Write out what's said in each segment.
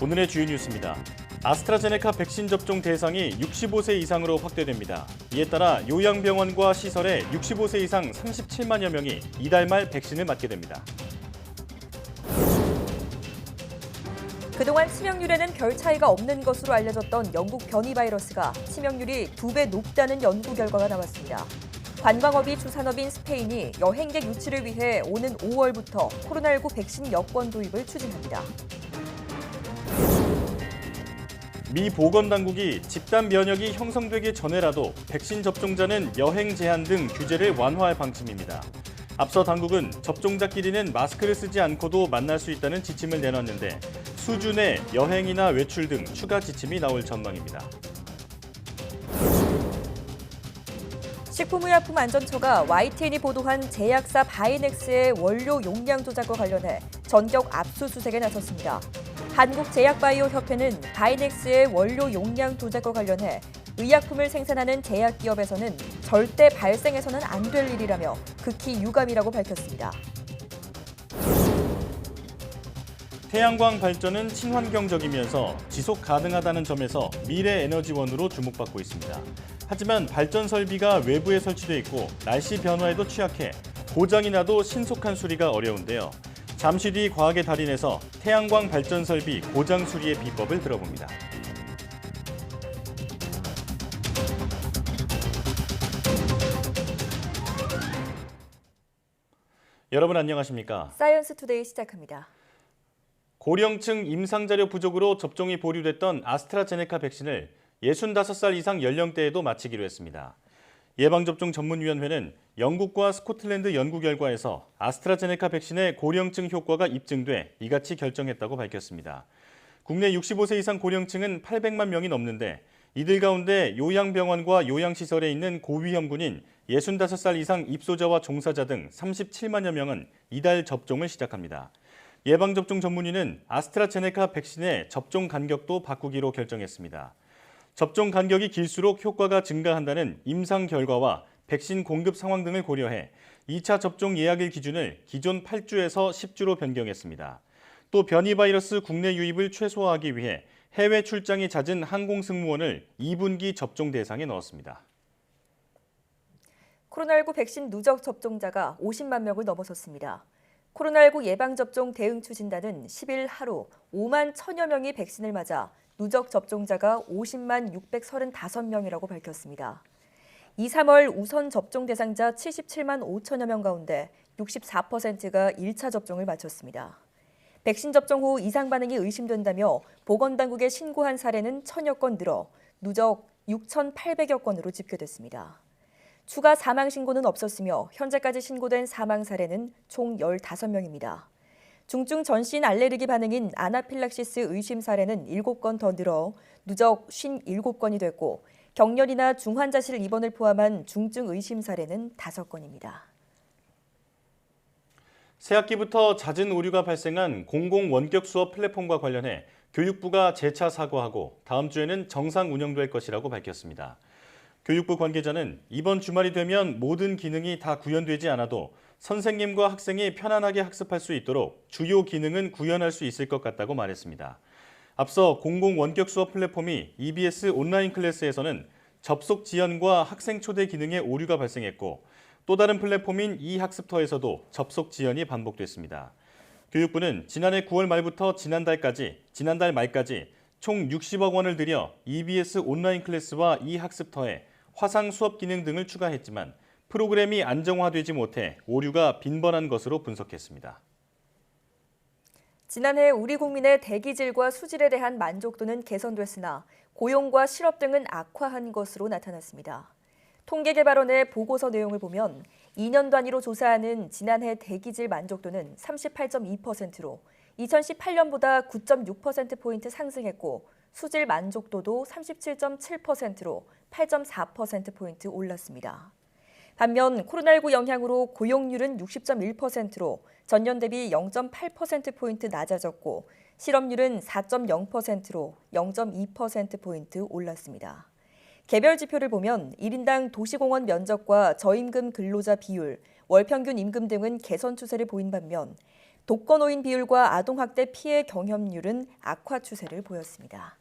오늘의 주요 뉴스입니다. 아스트라제네카 백신 접종 대상이 65세 이상으로 확대됩니다. 이에 따라 요양병원과 시설에 65세 이상 37만여 명이 이달 말 백신을 맞게 됩니다. 그동안 치명률에는 별 차이가 없는 것으로 알려졌던 영국 변이 바이러스가 치명률이 2배 높다는 연구 결과가 나왔습니다. 관광업이 주산업인 스페인이 여행객 유치를 위해 오는 5월부터 코로나19 백신 여권 도입을 추진합니다. 미 보건당국이 집단 면역이 형성되기 전에라도 백신 접종자는 여행 제한 등 규제를 완화할 방침입니다. 앞서 당국은 접종자끼리는 마스크를 쓰지 않고도 만날 수 있다는 지침을 내놨는데 수준의 여행이나 외출 등 추가 지침이 나올 전망입니다. 식품의약품안전처가 YTN이 보도한 제약사 바이넥스의 원료 용량 조작과 관련해 전격 압수수색에 나섰습니다. 한국제약바이오협회는 바이넥스의 원료 용량 조작과 관련해 의약품을 생산하는 제약기업에서는 절대 발생해서는 안 될 일이라며 극히 유감이라고 밝혔습니다. 태양광 발전은 친환경적이면서 지속 가능하다는 점에서 미래 에너지원으로 주목받고 있습니다. 하지만 발전 설비가 외부에 설치돼 있고 날씨 변화에도 취약해 고장이 나도 신속한 수리가 어려운데요. 잠시 뒤 과학의 달인에서 태양광 발전 설비 고장 수리의 비법을 들어봅니다. 여러분 안녕하십니까? 사이언스 투데이 시작합니다. 고령층 임상자료 부족으로 접종이 보류됐던 아스트라제네카 백신을 65살 이상 연령대에도 마치기로 했습니다. 예방접종 전문위원회는 영국과 스코틀랜드 연구 결과에서 아스트라제네카 백신의 고령층 효과가 입증돼 이같이 결정했다고 밝혔습니다. 국내 65세 이상 고령층은 800만 명이 넘는데 이들 가운데 요양병원과 요양시설에 있는 고위험군인 65살 이상 입소자와 종사자 등 37만여 명은 이달 접종을 시작합니다. 예방접종 전문위는 아스트라제네카 백신의 접종 간격도 바꾸기로 결정했습니다. 접종 간격이 길수록 효과가 증가한다는 임상 결과와 백신 공급 상황 등을 고려해 2차 접종 예약일 기준을 기존 8주에서 10주로 변경했습니다. 또 변이 바이러스 국내 유입을 최소화하기 위해 해외 출장이 잦은 항공승무원을 2분기 접종 대상에 넣었습니다. 코로나19 백신 누적 접종자가 50만 명을 넘어섰습니다. 코로나19 예방접종 대응 추진단은 10일 하루 5만 1천여 명이 백신을 맞아 누적 접종자가 50만 635명이라고 밝혔습니다. 2, 3월 우선 접종 대상자 77만 5천여 명 가운데 64%가 1차 접종을 마쳤습니다. 백신 접종 후 이상 반응이 의심된다며 보건당국에 신고한 사례는 1,000여 건 늘어 누적 6,800여 건으로 집계됐습니다. 추가 사망 신고는 없었으며 현재까지 신고된 사망 사례는 총 15명입니다. 중증 전신 알레르기 반응인 아나필락시스 의심 사례는 7건 더 늘어 누적 57건이 됐고 경렬이나 중환자실 입원을 포함한 중증 의심 사례는 5건입니다. 새학기부터 잦은 오류가 발생한 공공 원격 수업 플랫폼과 관련해 교육부가 재차 사과하고 다음 주에는 정상 운영될 것이라고 밝혔습니다. 교육부 관계자는 이번 주말이 되면 모든 기능이 다 구현되지 않아도 선생님과 학생이 편안하게 학습할 수 있도록 주요 기능은 구현할 수 있을 것 같다고 말했습니다. 앞서 공공 원격 수업 플랫폼이 EBS 온라인 클래스에서는 접속 지연과 학생 초대 기능에 오류가 발생했고 또 다른 플랫폼인 이학습터에서도 접속 지연이 반복됐습니다. 교육부는 지난해 9월 말부터 지난달 말까지 총 60억 원을 들여 EBS 온라인 클래스와 이학습터에 화상 수업 기능 등을 추가했지만 프로그램이 안정화되지 못해 오류가 빈번한 것으로 분석했습니다. 지난해 우리 국민의 대기질과 수질에 대한 만족도는 개선됐으나 고용과 실업 등은 악화한 것으로 나타났습니다. 통계개발원의 보고서 내용을 보면 2년 단위로 조사하는 지난해 대기질 만족도는 38.2%로 2018년보다 9.6%포인트 상승했고 수질 만족도도 37.7%로 8.4%포인트 올랐습니다. 반면 코로나19 영향으로 고용률은 60.1%로 전년 대비 0.8%포인트 낮아졌고 실업률은 4.0%로 0.2%포인트 올랐습니다. 개별 지표를 보면 1인당 도시공원 면적과 저임금 근로자 비율, 월평균 임금 등은 개선 추세를 보인 반면 독거노인 비율과 아동학대 피해 경험률은 악화 추세를 보였습니다.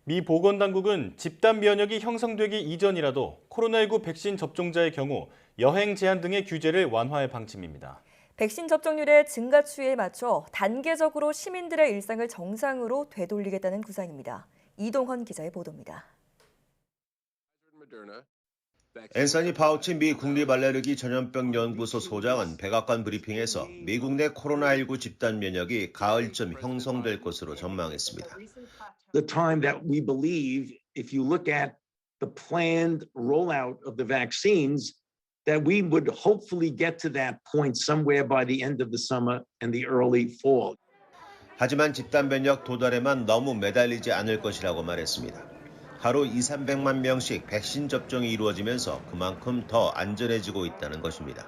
미 보건당국은 집단 면역이 형성되기 이전이라도 코로나19 백신 접종자의 경우 여행 제한 등의 규제를 완화할 방침입니다. 백신 접종률의 증가 추이에 맞춰 단계적으로 시민들의 일상을 정상으로 되돌리겠다는 구상입니다. 이동헌 기자의 보도입니다. 앤서니 파우치 미 국립알레르기 전염병 연구소 소장은 백악관 브리핑에서 미국 내 코로나19 집단 면역이 가을쯤 형성될 것으로 전망했습니다. The time that we believe, if you look at the planned rollout of the vaccines, that we would hopefully get to that point somewhere by the end of the summer and the early fall. 하지만 집단 면역 도달에만 너무 매달리지 않을 것이라고 말했습니다. 하루 200~300만 명씩 백신 접종이 이루어지면서 그만큼 더 안전해지고 있다는 것입니다.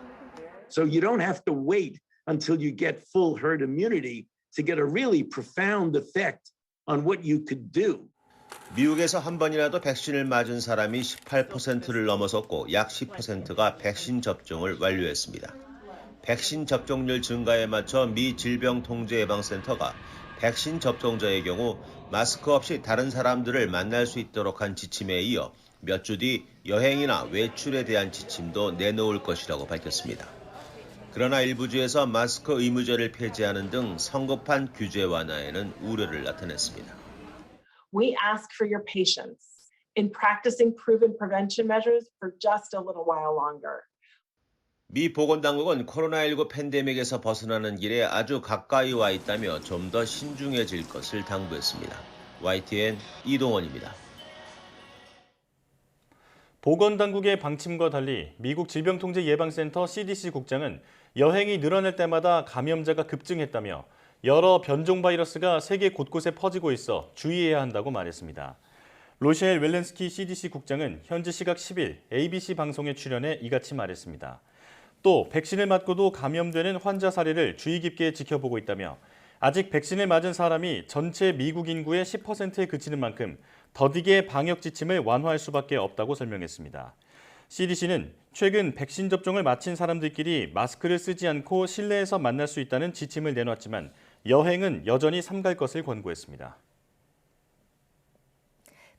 So you don't have to wait until you get full herd immunity to get a really profound effect on what you could do. 미국에서 한 번이라도 백신을 맞은 사람이 18%를 넘어섰고 약 10%가 백신 접종을 완료했습니다. 백신 접종률 증가에 맞춰 미 질병통제예방센터가 백신 접종자의 경우 마스크 없이 다른 사람들을 만날 수 있도록 한 지침에 이어 몇 주 뒤 여행이나 외출에 대한 지침도 내놓을 것이라고 밝혔습니다. 그러나 일부 주에서 마스크 의무제를 폐지하는 등 성급한 규제 완화에는 우려를 나타냈습니다. We ask for your patience in practicing proven prevention measures for just a little while longer. 미 보건당국은 코로나19 팬데믹에서 벗어나는 길에 아주 가까이 와 있다며 좀 더 신중해질 것을 당부했습니다. YTN 이동원입니다. 보건당국의 방침과 달리 미국 질병통제예방센터 CDC 국장은 여행이 늘어날 때마다 감염자가 급증했다며 여러 변종 바이러스가 세계 곳곳에 퍼지고 있어 주의해야 한다고 말했습니다. 로셸 웰렌스키 CDC 국장은 현지 시각 10일 ABC 방송에 출연해 이같이 말했습니다. 또 백신을 맞고도 감염되는 환자 사례를 주의 깊게 지켜보고 있다며 아직 백신을 맞은 사람이 전체 미국 인구의 10%에 그치는 만큼 더디게 방역 지침을 완화할 수밖에 없다고 설명했습니다. CDC는 최근 백신 접종을 마친 사람들끼리 마스크를 쓰지 않고 실내에서 만날 수 있다는 지침을 내놨지만 여행은 여전히 삼갈 것을 권고했습니다.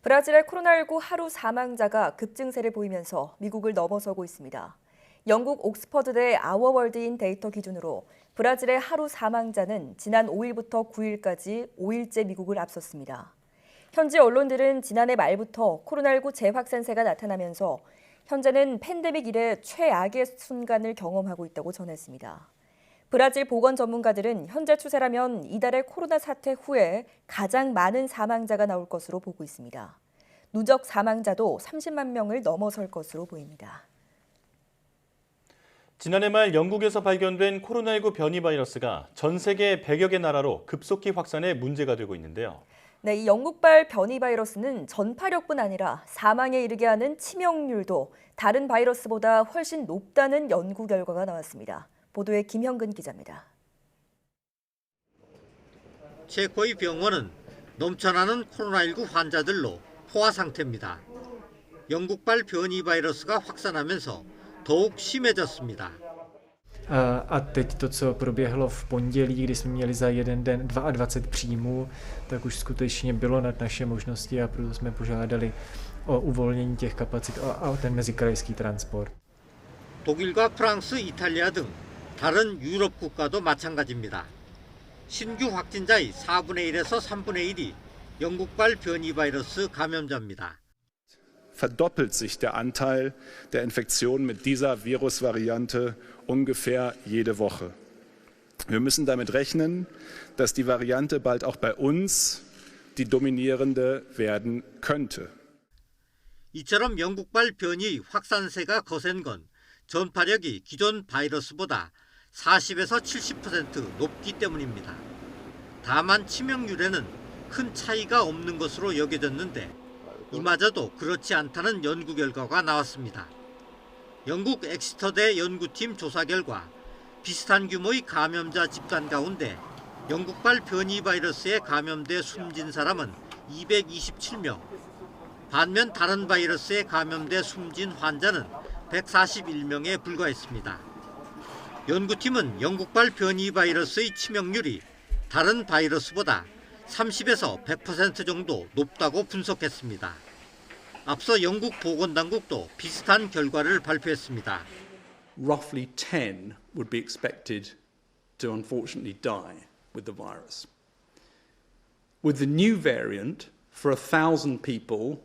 브라질의 코로나19 하루 사망자가 급증세를 보이면서 미국을 넘어서고 있습니다. 영국 옥스퍼드대 아워월드인 데이터 기준으로 브라질의 하루 사망자는 지난 5일부터 9일까지 5일째 미국을 앞섰습니다. 현지 언론들은 지난해 말부터 코로나19 재확산세가 나타나면서 현재는 팬데믹 이래 최악의 순간을 경험하고 있다고 전했습니다. 브라질 보건 전문가들은 현재 추세라면 이달의 코로나 사태 후에 가장 많은 사망자가 나올 것으로 보고 있습니다. 누적 사망자도 30만 명을 넘어설 것으로 보입니다. 지난해 말 영국에서 발견된 코로나19 변이 바이러스가 전 세계 100여 개 나라로 급속히 확산해 문제가 되고 있는데요. 네, 이 영국발 변이 바이러스는 전파력뿐 아니라 사망에 이르게 하는 치명률도 다른 바이러스보다 훨씬 높다는 연구 결과가 나왔습니다. 보도에 김형근 기자입니다. 체코의 병원은 넘쳐나는 코로나19 환자들로 포화 상태입니다. 영국발 변이 바이러스가 확산하면서 더욱 심해졌습니다. A teď to, co proběhlo v pondělí, kdy jsme měli za jeden den 22 příjmů, tak už skutečně bylo nad naše možnosti a proto jsme požádali o uvolnění těch kapacit a ten mezikrajský transport. 독일과 프랑스, 이탈리아 등 다른 유럽 국가도 마찬가지입니다. 신규 확진자의 4분의 1에서 3분의 1이 영국발 변이 바이러스 감염자입니다. Verdoppelt sich der Anteil der Infektionen mit dieser Virusvariante ungefähr jede Woche. Wir müssen damit rechnen, dass die Variante bald auch bei uns die dominierende werden könnte. 이처럼 영국발 변이 확산세가 거센 건 전파력이 기존 바이러스보다 40에서 70% 높기 때문입니다. 다만 치명률에는 큰 차이가 없는 것으로 여겨졌는데 이마저도 그렇지 않다는 연구 결과가 나왔습니다. 영국 엑시터대 연구팀 조사 결과 비슷한 규모의 감염자 집단 가운데 영국발 변이 바이러스에 감염돼 숨진 사람은 227명, 반면 다른 바이러스에 감염돼 숨진 환자는 141명에 불과했습니다. 연구팀은 영국발 변이 바이러스의 치명률이 다른 바이러스보다 30에서 100% 정도 높다고 분석했습니다. 앞서 영국 보건당국도 비슷한 결과를 발표했습니다. Roughly 10 would be expected to unfortunately die with the virus. With the new variant, for 1,000 people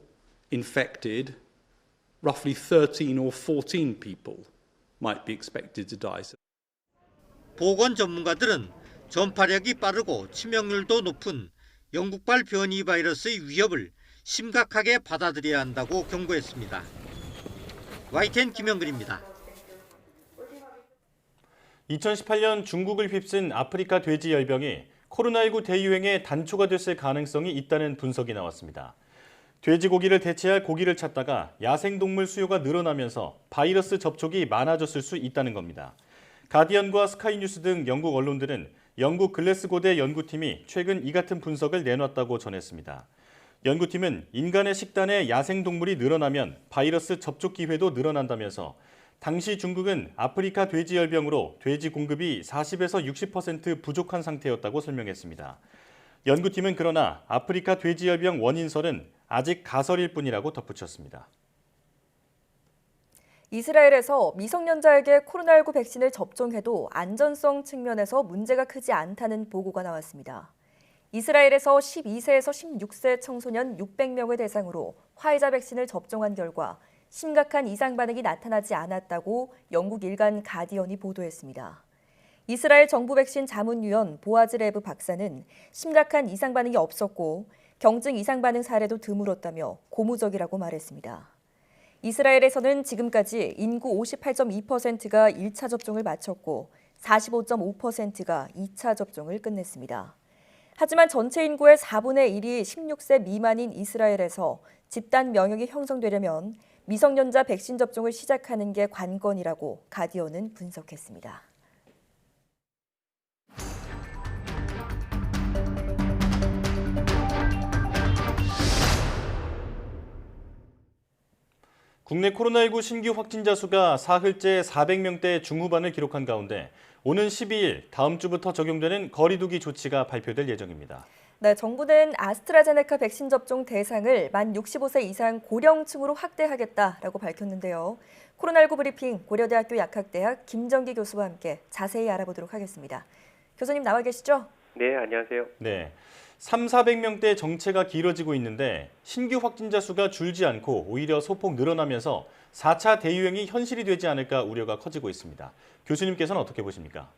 infected, roughly 13 or 14 people might be expected to die. 보건 전문가들은 전파력이 빠르고 치명률도 높은 영국발 변이 바이러스의 위협을 심각하게 받아들여야 한다고 경고했습니다. YTN 김영근입니다. 2018년 중국을 휩쓴 아프리카 돼지 열병이 코로나19 대유행의 단초가 됐을 가능성이 있다는 분석이 나왔습니다. 돼지고기를 대체할 고기를 찾다가 야생동물 수요가 늘어나면서 바이러스 접촉이 많아졌을 수 있다는 겁니다. 가디언과 스카이뉴스 등 영국 언론들은 영국 글래스고대 연구팀이 최근 이 같은 분석을 내놨다고 전했습니다. 연구팀은 인간의 식단에 야생동물이 늘어나면 바이러스 접촉 기회도 늘어난다면서 당시 중국은 아프리카 돼지열병으로 돼지 공급이 40에서 60% 부족한 상태였다고 설명했습니다. 연구팀은 그러나 아프리카 돼지열병 원인설은 아직 가설일 뿐이라고 덧붙였습니다. 이스라엘에서 미성년자에게 코로나19 백신을 접종해도 안전성 측면에서 문제가 크지 않다는 보고가 나왔습니다. 이스라엘에서 12세에서 16세 청소년 600명을 대상으로 화이자 백신을 접종한 결과 심각한 이상 반응이 나타나지 않았다고 영국 일간 가디언이 보도했습니다. 이스라엘 정부 백신 자문위원 보아즈 레브 박사는 심각한 이상 반응이 없었고 경증 이상 반응 사례도 드물었다며 고무적이라고 말했습니다. 이스라엘에서는 지금까지 인구 58.2%가 1차 접종을 마쳤고 45.5%가 2차 접종을 끝냈습니다. 하지만 전체 인구의 4분의 1이 16세 미만인 이스라엘에서 집단 면역이 형성되려면 미성년자 백신 접종을 시작하는 게 관건이라고 가디언은 분석했습니다. 국내 코로나19 신규 확진자 수가 사흘째 400명대 중후반을 기록한 가운데 오는 12일 다음 주부터 적용되는 거리 두기 조치가 발표될 예정입니다. 네, 정부는 아스트라제네카 백신 접종 대상을 만 65세 이상 고령층으로 확대하겠다라고 밝혔는데요. 코로나19 브리핑 고려대학교 약학대학 김정기 교수와 함께 자세히 알아보도록 하겠습니다. 교수님 나와 계시죠? 네, 안녕하세요. 네, 3,400명대 정체가 길어지고 있는데 신규 확진자 수가 줄지 않고 오히려 소폭 늘어나면서 4차 대유행이 현실이 되지 않을까 우려가 커지고 있습니다. 교수님께서는 어떻게 보십니까?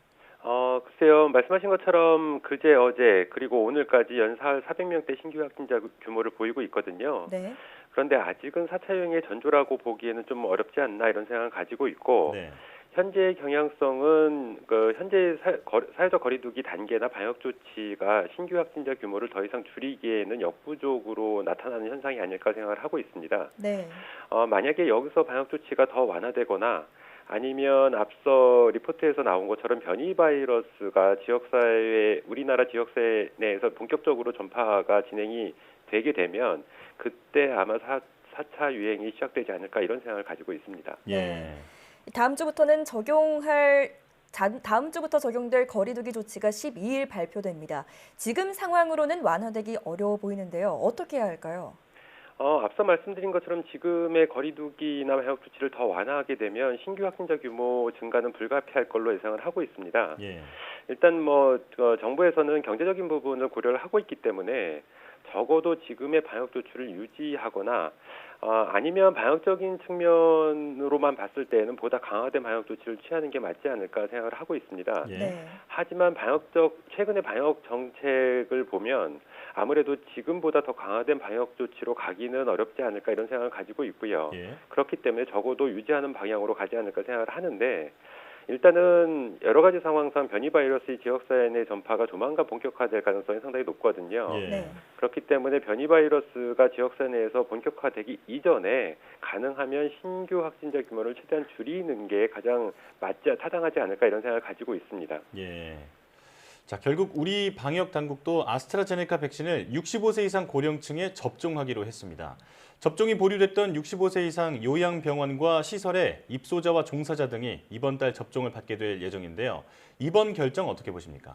글쎄요. 말씀하신 것처럼 그제, 어제, 그리고 오늘까지 연사흘 400명대 신규 확진자 규모를 보이고 있거든요. 네. 그런데 아직은 4차 유행의 전조라고 보기에는 좀 어렵지 않나 이런 생각을 가지고 있고 네. 현재의 경향성은 현재 사회적 거리두기 단계나 방역 조치가 신규 확진자 규모를 더 이상 줄이기에는 역부족으로 나타나는 현상이 아닐까 생각을 하고 있습니다. 네. 만약에 여기서 방역 조치가 더 완화되거나 아니면 앞서 리포트에서 나온 것처럼 변이 바이러스가 지역사회, 우리나라 지역사회 내에서 본격적으로 전파가 진행이 되게 되면 그때 아마 4차 유행이 시작되지 않을까 이런 생각을 가지고 있습니다. 예. 다음 주부터 적용될 거리두기 조치가 12일 발표됩니다. 지금 상황으로는 완화되기 어려워 보이는데요. 어떻게 해야 할까요? 앞서 말씀드린 것처럼 지금의 거리두기나 방역 조치를 더 완화하게 되면 신규 확진자 규모 증가는 불가피할 걸로 예상을 하고 있습니다. 예. 일단 정부에서는 경제적인 부분을 고려를 하고 있기 때문에 적어도 지금의 방역 조치를 유지하거나 아니면 방역적인 측면으로만 봤을 때는 보다 강화된 방역 조치를 취하는 게 맞지 않을까 생각을 하고 있습니다. 예. 네. 하지만 최근의 방역 정책을 보면 아무래도 지금보다 더 강화된 방역 조치로 가기는 어렵지 않을까 이런 생각을 가지고 있고요. 예. 그렇기 때문에 적어도 유지하는 방향으로 가지 않을까 생각을 하는데 일단은 여러 가지 상황상 변이 바이러스의 지역사회 내 전파가 조만간 본격화될 가능성이 상당히 높거든요. 예. 네. 그렇기 때문에 변이 바이러스가 지역사회 내에서 본격화되기 이전에 가능하면 신규 확진자 규모를 최대한 줄이는 게 가장 타당하지 않을까 이런 생각을 가지고 있습니다. 예. 자, 결국 우리 방역 당국도 아스트라제네카 백신을 65세 이상 고령층에 접종하기로 했습니다. 접종이 보류됐던 65세 이상 요양병원과 시설의 입소자와 종사자 등이 이번 달 접종을 받게 될 예정인데요. 이번 결정 어떻게 보십니까?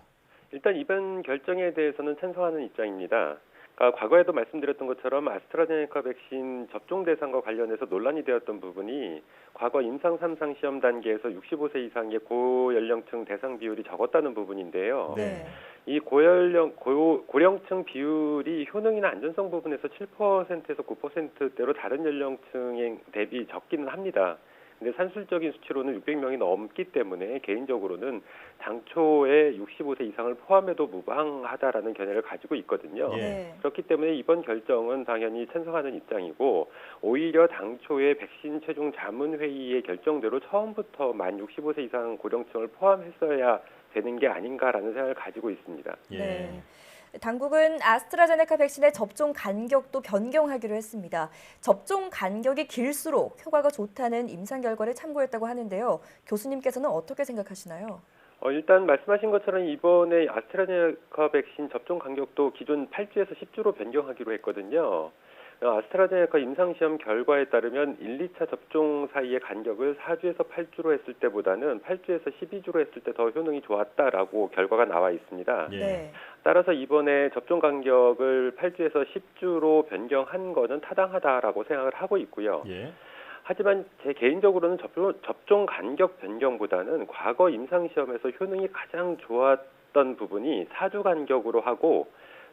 일단 이번 결정에 대해서는 찬성하는 입장입니다. 그러니까 과거에도 말씀드렸던 것처럼 아스트라제네카 백신 접종 대상과 관련해서 논란이 되었던 부분이 과거 임상 3상 시험 단계에서 65세 이상의 고연령층 대상 비율이 적었다는 부분인데요. 네. 이 고령층 비율이 효능이나 안전성 부분에서 7%에서 9%대로 다른 연령층에 대비 적기는 합니다. 근데 산술적인 수치로는 600명이 넘기 때문에 개인적으로는 당초에 65세 이상을 포함해도 무방하다라는 견해를 가지고 있거든요. 네. 그렇기 때문에 이번 결정은 당연히 찬성하는 입장이고 오히려 당초에 백신 최종 자문회의의 결정대로 처음부터 만 65세 이상 고령층을 포함했어야 되는 게 아닌가라는 생각을 가지고 있습니다. 네. 당국은 아스트라제네카 백신의 접종 간격도 변경하기로 했습니다. 접종 간격이 길수록 효과가 좋다는 임상 결과를 참고했다고 하는데요. 교수님께서는 어떻게 생각하시나요? 일단 말씀하신 것처럼 이번에 아스트라제네카 백신 접종 간격도 기존 8주에서 10주로 변경하기로 했거든요. 아스트라제네카 임상시험 결과에 따르면 1, 2차 접종 사이의 간격을 4주에서 8주로 했을 때보다는 8주에서 12주로 했을 때 더 효능이 좋았다라고 결과가 나와 있습니다. 네. 따라서 이번에 접종 간격을 8주에서 10주로 변경한 것은 타당하다라고 생각을 하고 있고요. 예. 하지만 제 개인적으로는 접종 간격 변경보다는 과거 임상시험에서 효능이 가장 좋았던 부분이 4주 간격으로 하고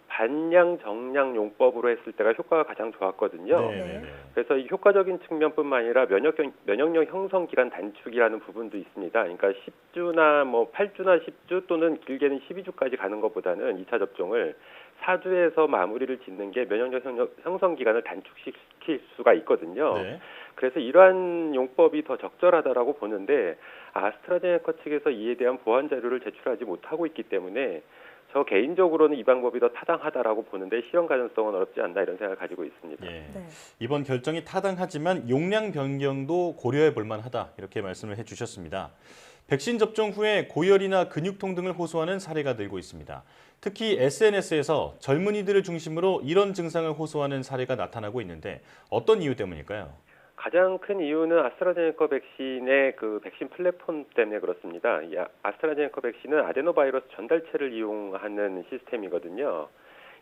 반량 정량 용법으로 했을 때가 효과가 가장 좋았거든요. 네. 그래서 이 효과적인 측면뿐만 아니라 면역력 형성 기간 단축이라는 부분도 있습니다. 그러니까 10주나 8주나 10주 또는 길게는 12주까지 가는 것보다는 2차 접종을 4주에서 마무리를 짓는 게 면역력 형성 기간을 단축시킬 수가 있거든요. 네. 그래서 이러한 용법이 더 적절하다라고 보는데 아스트라제네카 측에서 이에 대한 보완 자료를 제출하지 못하고 있기 때문에 저 개인적으로는 이 방법이 더 타당하다라고 보는데 실현 가능성은 어렵지 않나 이런 생각을 가지고 있습니다. 예. 네. 이번 결정이 타당하지만 용량 변경도 고려해 볼 만하다 이렇게 말씀을 해주셨습니다. 백신 접종 후에 고열이나 근육통 등을 호소하는 사례가 늘고 있습니다. 특히 SNS에서 젊은이들을 중심으로 이런 증상을 호소하는 사례가 나타나고 있는데 어떤 이유 때문일까요? 가장 큰 이유는 아스트라제네카 백신의 그 백신 플랫폼 때문에 그렇습니다. 이 아스트라제네카 백신은 아데노바이러스 전달체를 이용하는 시스템이거든요.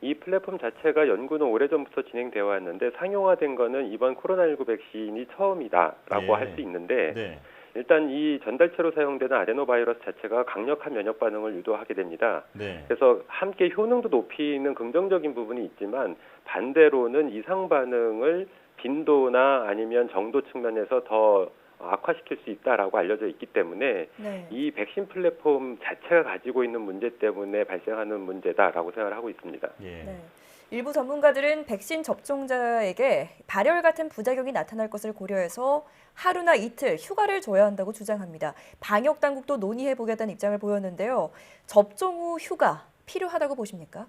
이 플랫폼 자체가 연구는 오래전부터 진행되어 왔는데 상용화된 거는 이번 코로나19 백신이 처음이다라고 할 수 있는데 일단 이 전달체로 사용되는 아데노바이러스 자체가 강력한 면역 반응을 유도하게 됩니다. 그래서 함께 효능도 높이는 긍정적인 부분이 있지만 반대로는 이상 반응을 빈도나 아니면 정도 측면에서 더 악화시킬 수 있다라고 알려져 있기 때문에 이 백신 플랫폼 자체가 가지고 있는 문제 때문에 발생하는 문제다라고 생각을 하고 있습니다. 네. 일부 전문가들은 백신 접종자에게 발열 같은 부작용이 나타날 것을 고려해서 하루나 이틀 휴가를 줘야 한다고 주장합니다. 방역 당국도 논의해보겠다는 입장을 보였는데요. 접종 후 휴가 필요하다고 보십니까?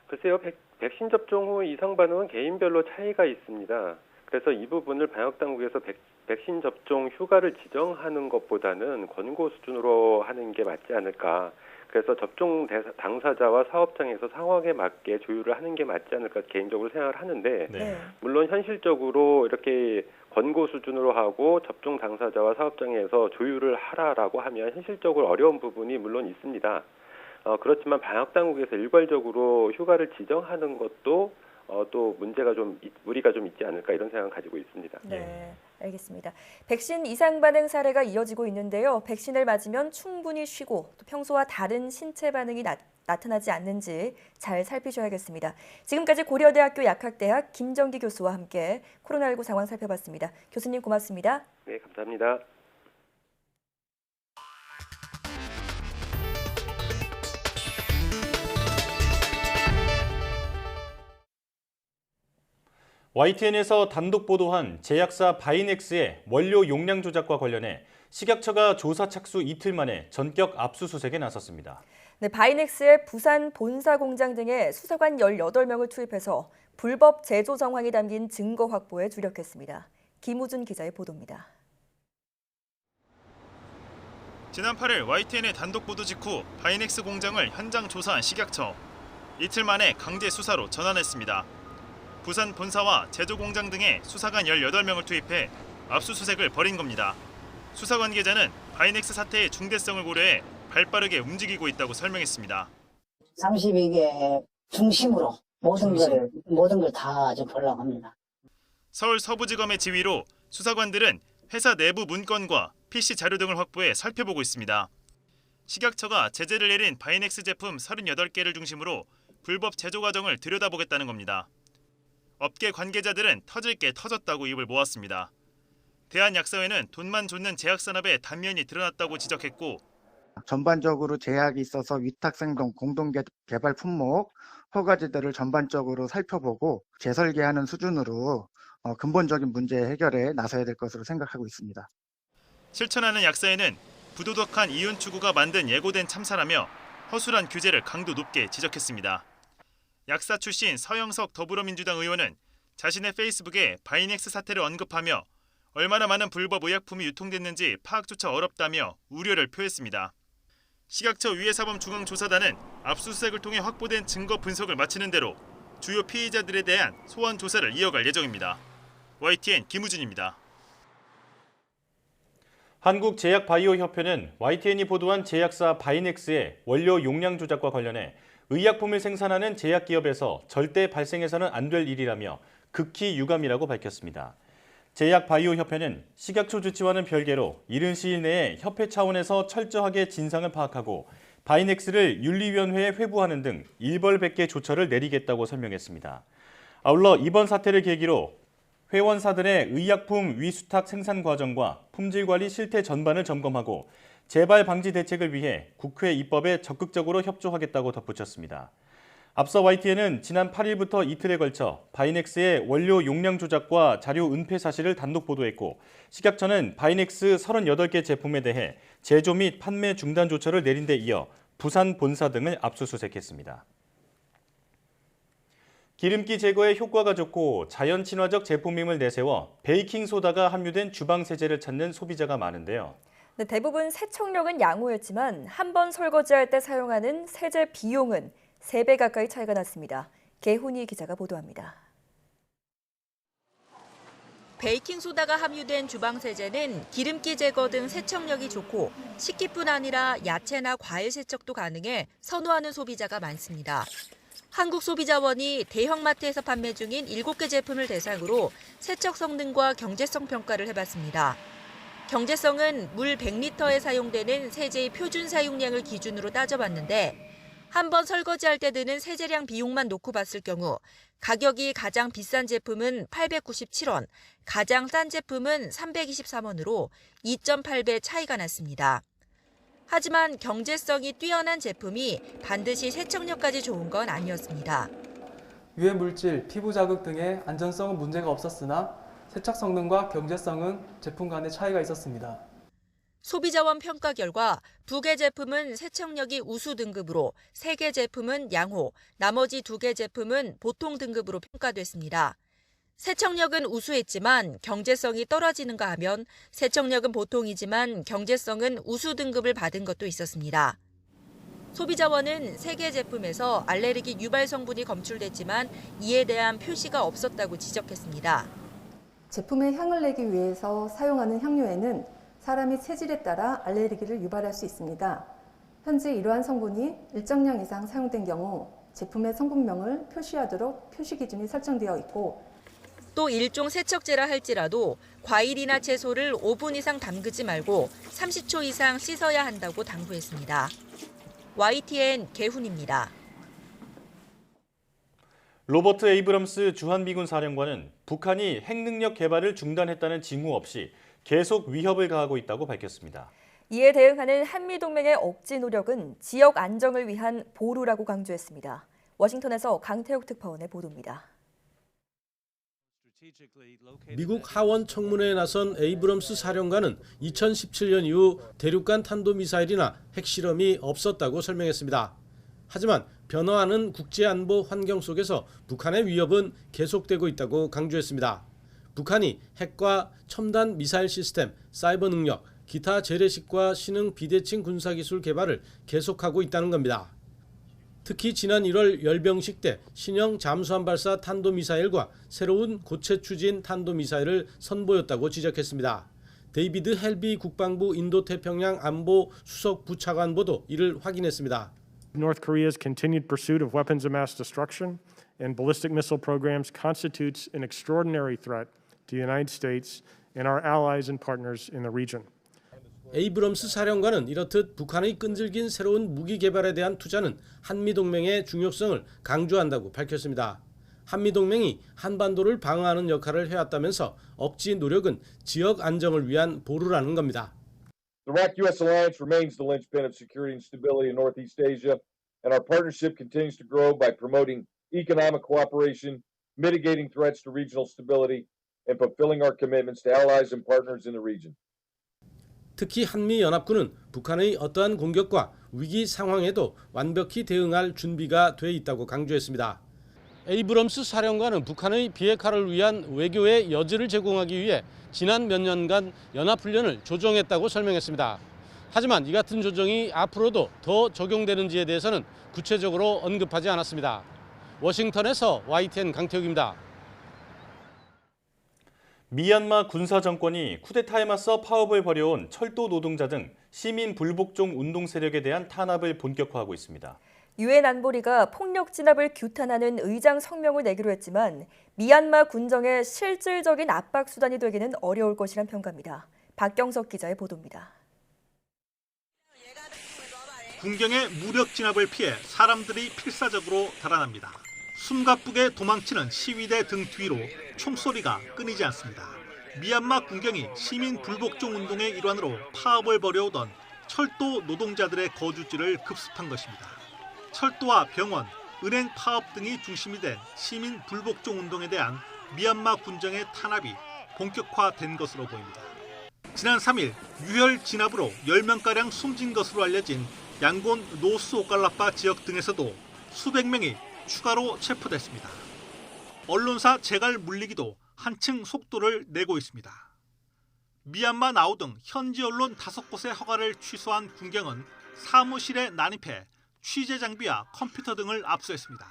글쎄요. 백신 접종 후 이상 반응은 개인별로 차이가 있습니다. 그래서 이 부분을 방역당국에서 백신 접종 휴가를 지정하는 것보다는 권고 수준으로 하는 게 맞지 않을까. 그래서 접종 당사자와 사업장에서 상황에 맞게 조율을 하는 게 맞지 않을까 개인적으로 생각을 하는데 물론 현실적으로 이렇게 권고 수준으로 하고 접종 당사자와 사업장에서 조율을 하라라고 하면 현실적으로 어려운 부분이 물론 있습니다. 그렇지만 방역당국에서 일괄적으로 휴가를 지정하는 것도 또 문제가 좀 무리가 좀 있지 않을까 이런 생각을 가지고 있습니다. 네, 알겠습니다. 백신 이상 반응 사례가 이어지고 있는데요. 백신을 맞으면 충분히 쉬고 또 평소와 다른 신체 반응이 나타나지 않는지 잘 살피셔야겠습니다. 지금까지 고려대학교 약학대학 김정기 교수와 함께 코로나19 상황 살펴봤습니다. 교수님 고맙습니다. 네, 감사합니다. YTN에서 단독 보도한 제약사 바이넥스의 원료 용량 조작과 관련해 식약처가 조사 착수 이틀 만에 전격 압수수색에 나섰습니다. 네, 바이넥스의 부산 본사 공장 등에 수사관 18명을 투입해서 불법 제조 정황이 담긴 증거 확보에 주력했습니다. 김우준 기자의 보도입니다. 지난 8일 YTN의 단독 보도 직후 바이넥스 공장을 현장 조사한 식약처. 이틀 만에 강제 수사로 전환했습니다. 부산 본사와 제조 공장 등에 수사관 18명을 투입해 압수수색을 벌인 겁니다. 수사 관계자는 바이넥스 사태의 중대성을 고려해 발빠르게 움직이고 있다고 설명했습니다. 32개 중심으로 모든 걸 다 보려고 합니다. 서울 서부지검의 지휘로 수사관들은 회사 내부 문건과 PC 자료 등을 확보해 살펴보고 있습니다. 식약처가 제재를 내린 바이넥스 제품 38개를 중심으로 불법 제조 과정을 들여다보겠다는 겁니다. 업계 관계자들은 터질 게 터졌다고 입을 모았습니다. 대한약사회는 돈만 줬는 제약산업의 단면이 드러났다고 지적했고, 전반적으로 제약이 있어서 위탁생동 공동개발 품목 허가제도를 전반적으로 살펴보고 재설계하는 수준으로 근본적인 문제 해결에 나서야 될 것으로 생각하고 있습니다. 실천하는 약사회는 부도덕한 이윤 추구가 만든 예고된 참사라며 허술한 규제를 강도 높게 지적했습니다. 약사 출신 서영석 더불어민주당 의원은 자신의 페이스북에 바이넥스 사태를 언급하며 얼마나 많은 불법 의약품이 유통됐는지 파악조차 어렵다며 우려를 표했습니다. 식약처 위해사범중앙조사단은 압수수색을 통해 확보된 증거 분석을 마치는 대로 주요 피의자들에 대한 소환 조사를 이어갈 예정입니다. YTN 김우진입니다. 한국제약바이오협회는 YTN이 보도한 제약사 바이넥스의 원료 용량 조작과 관련해 의약품을 생산하는 제약기업에서 절대 발생해서는 안 될 일이라며 극히 유감이라고 밝혔습니다. 제약바이오협회는 식약처 조치와는 별개로 이른 시일 내에 협회 차원에서 철저하게 진상을 파악하고 바이넥스를 윤리위원회에 회부하는 등 일벌백계 조처를 내리겠다고 설명했습니다. 아울러 이번 사태를 계기로 회원사들의 의약품 위수탁 생산 과정과 품질 관리 실태 전반을 점검하고 재발 방지 대책을 위해 국회 입법에 적극적으로 협조하겠다고 덧붙였습니다. 앞서 YTN은 지난 8일부터 이틀에 걸쳐 바이넥스의 원료 용량 조작과 자료 은폐 사실을 단독 보도했고, 식약처는 바이넥스 38개 제품에 대해 제조 및 판매 중단 조처를 내린 데 이어 부산 본사 등을 압수수색했습니다. 기름기 제거에 효과가 좋고 자연 친화적 제품임을 내세워 베이킹소다가 함유된 주방 세제를 찾는 소비자가 많은데요. 네, 대부분 세척력은 양호였지만 한 번 설거지할 때 사용하는 세제 비용은 3배 가까이 차이가 났습니다. 개훈이 기자가 보도합니다. 베이킹소다가 함유된 주방세제는 기름기 제거 등 세척력이 좋고 식기뿐 아니라 야채나 과일 세척도 가능해 선호하는 소비자가 많습니다. 한국소비자원이 대형마트에서 판매 중인 7개 제품을 대상으로 세척 성능과 경제성 평가를 해봤습니다. 경제성은 물 100리터에 사용되는 세제의 표준 사용량을 기준으로 따져봤는데 한 번 설거지할 때 드는 세제량 비용만 놓고 봤을 경우 가격이 가장 비싼 제품은 897원, 가장 싼 제품은 323원으로 2.8배 차이가 났습니다. 하지만 경제성이 뛰어난 제품이 반드시 세척력까지 좋은 건 아니었습니다. 유해 물질, 피부 자극 등의 안전성은 문제가 없었으나 세척 성능과 경제성은 제품 간의 차이가 있었습니다. 소비자원 평가 결과 2개 제품은 세척력이 우수 등급으로 3개 제품은 양호, 나머지 2개 제품은 보통 등급으로 평가됐습니다. 세척력은 우수했지만 경제성이 떨어지는가 하면 세척력은 보통이지만 경제성은 우수 등급을 받은 것도 있었습니다. 소비자원은 3개 제품에서 알레르기 유발 성분이 검출됐지만 이에 대한 표시가 없었다고 지적했습니다. 제품의 향을 내기 위해서 사용하는 향료에는 사람의 체질에 따라 알레르기를 유발할 수 있습니다. 현재 이러한 성분이 일정량 이상 사용된 경우 제품의 성분명을 표시하도록 표시 기준이 설정되어 있고, 또 일종 세척제라 할지라도 과일이나 채소를 5분 이상 담그지 말고 30초 이상 씻어야 한다고 당부했습니다. YTN 개훈입니다. 로버트 에이브럼스 주한미군 사령관은 북한이 핵능력 개발을 중단했다는 징후 없이 계속 위협을 가하고 있다고 밝혔습니다. 이에 대응하는 한미동맹의 억지 노력은 지역 안정을 위한 보루라고 강조했습니다. 워싱턴에서 강태욱 특파원의 보도입니다. 미국 하원 청문회에 나선 에이브럼스 사령관은 2017년 이후 대륙간 탄도미사일이나 핵실험이 없었다고 설명했습니다. 하지만 변화하는 국제안보 환경 속에서 북한의 위협은 계속되고 있다고 강조했습니다. 북한이 핵과 첨단 미사일 시스템, 사이버 능력, 기타 재래식과 신흥 비대칭 군사기술 개발을 계속하고 있다는 겁니다. 특히 지난 1월 열병식 때 신형 잠수함 발사 탄도미사일과 새로운 고체 추진 탄도미사일을 선보였다고 지적했습니다. 데이비드 헬비 국방부 인도태평양 안보 수석 부차관보도 이를 확인했습니다. North Korea's continued pursuit of weapons of mass destruction and ballistic missile programs constitutes an extraordinary threat to the United States and our allies and partners in the region. 에이브럼스 사령관은 이렇듯 북한의 끈질긴 새로운 무기 개발에 대한 투자는 한미동맹의 중요성을 강조한다고 밝혔습니다. 한미동맹이 한반도를 방어하는 역할을 해왔다면서 억지 노력은 지역 안정을 위한 보루라는 겁니다. The ROK-US alliance remains the linchpin of security and stability in Northeast Asia, and our partnership continues to grow by promoting economic cooperation, mitigating threats to regional stability, and fulfilling our commitments to allies and partners in the region. 특히 한미연합군은 북한의 어떠한 공격과 위기 상황에도 완벽히 대응할 준비가 돼 있다고 강조했습니다. 에이브럼스 사령관은 북한의 비핵화를 위한 외교의 여지를 제공하기 위해 지난 몇 년간 연합훈련을 조정했다고 설명했습니다. 하지만 이 같은 조정이 앞으로도 더 적용되는지에 대해서는 구체적으로 언급하지 않았습니다. 워싱턴에서 YTN 강태욱입니다. 미얀마 군사 정권이 쿠데타에 맞서 파업을 벌여온 철도 노동자 등 시민 불복종 운동 세력에 대한 탄압을 본격화하고 있습니다. 유엔 안보리가 폭력 진압을 규탄하는 의장 성명을 내기로 했지만 미얀마 군정의 실질적인 압박 수단이 되기는 어려울 것이란 평가입니다. 박경석 기자의 보도입니다. 군경의 무력 진압을 피해 사람들이 필사적으로 달아납니다. 숨가쁘게 도망치는 시위대 등 뒤로 총소리가 끊이지 않습니다. 미얀마 군경이 시민 불복종 운동의 일환으로 파업을 벌여오던 철도 노동자들의 거주지를 급습한 것입니다. 철도와 병원, 은행 파업 등이 중심이 된 시민 불복종 운동에 대한 미얀마 군정의 탄압이 본격화된 것으로 보입니다. 지난 3일 유혈 진압으로 10명가량 숨진 것으로 알려진 양곤 노스 오칼라파 지역 등에서도 수백 명이 추가로 체포됐습니다. 언론사 재갈 물리기도 한층 속도를 내고 있습니다. 미얀마 나우 등 현지 언론 5곳의 허가를 취소한 군경은 사무실에 난입해 취재 장비와 컴퓨터 등을 압수했습니다.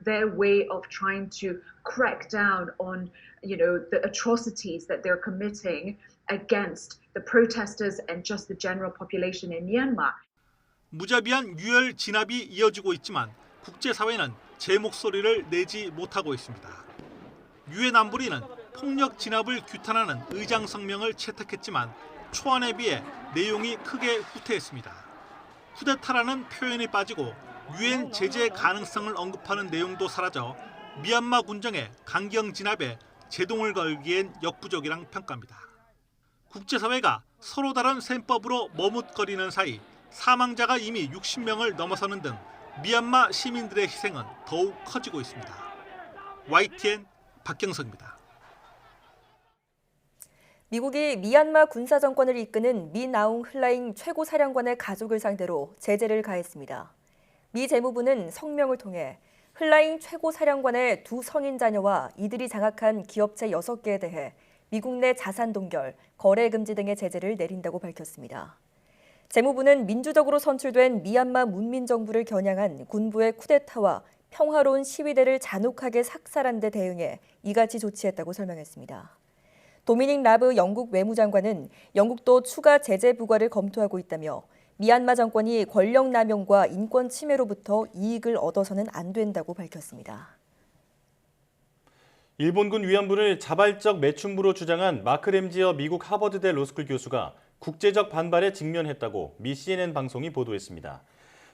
Their way of trying to crack down on, the atrocities that they're committing against the protesters and just the general population in Myanmar. 무자비한 유혈 진압이 이어지고 있지만 국제사회는 제 목소리를 내지 못하고 있습니다. 유엔 안보리는 폭력 진압을 규탄하는 의장 성명을 채택했지만 초안에 비해 내용이 크게 후퇴했습니다. 쿠데타라는 표현이 빠지고 유엔 제재 가능성을 언급하는 내용도 사라져 미얀마 군정의 강경 진압에 제동을 걸기엔 역부족이란 평가입니다. 국제사회가 서로 다른 셈법으로 머뭇거리는 사이 사망자가 이미 60명을 넘어서는 등 미얀마 시민들의 희생은 더욱 커지고 있습니다. YTN 박경석입니다. 미국이 미얀마 군사 정권을 이끄는 민 아웅 흘라잉 최고사령관의 가족을 상대로 제재를 가했습니다. 미 재무부는 성명을 통해 흘라잉 최고사령관의 2 성인 자녀와 이들이 장악한 기업체 6개에 대해 미국 내 자산 동결, 거래 금지 등의 제재를 내린다고 밝혔습니다. 재무부는 민주적으로 선출된 미얀마 문민정부를 겨냥한 군부의 쿠데타와 평화로운 시위대를 잔혹하게 삭살한 데 대응해 이같이 조치했다고 설명했습니다. 도미닉 라브 영국 외무장관은 영국도 추가 제재 부과를 검토하고 있다며 미얀마 정권이 권력 남용과 인권 침해로부터 이익을 얻어서는 안 된다고 밝혔습니다. 일본군 위안부를 자발적 매춘부로 주장한 마크 램지어 미국 하버드대 로스쿨 교수가 국제적 반발에 직면했다고 미 CNN 방송이 보도했습니다.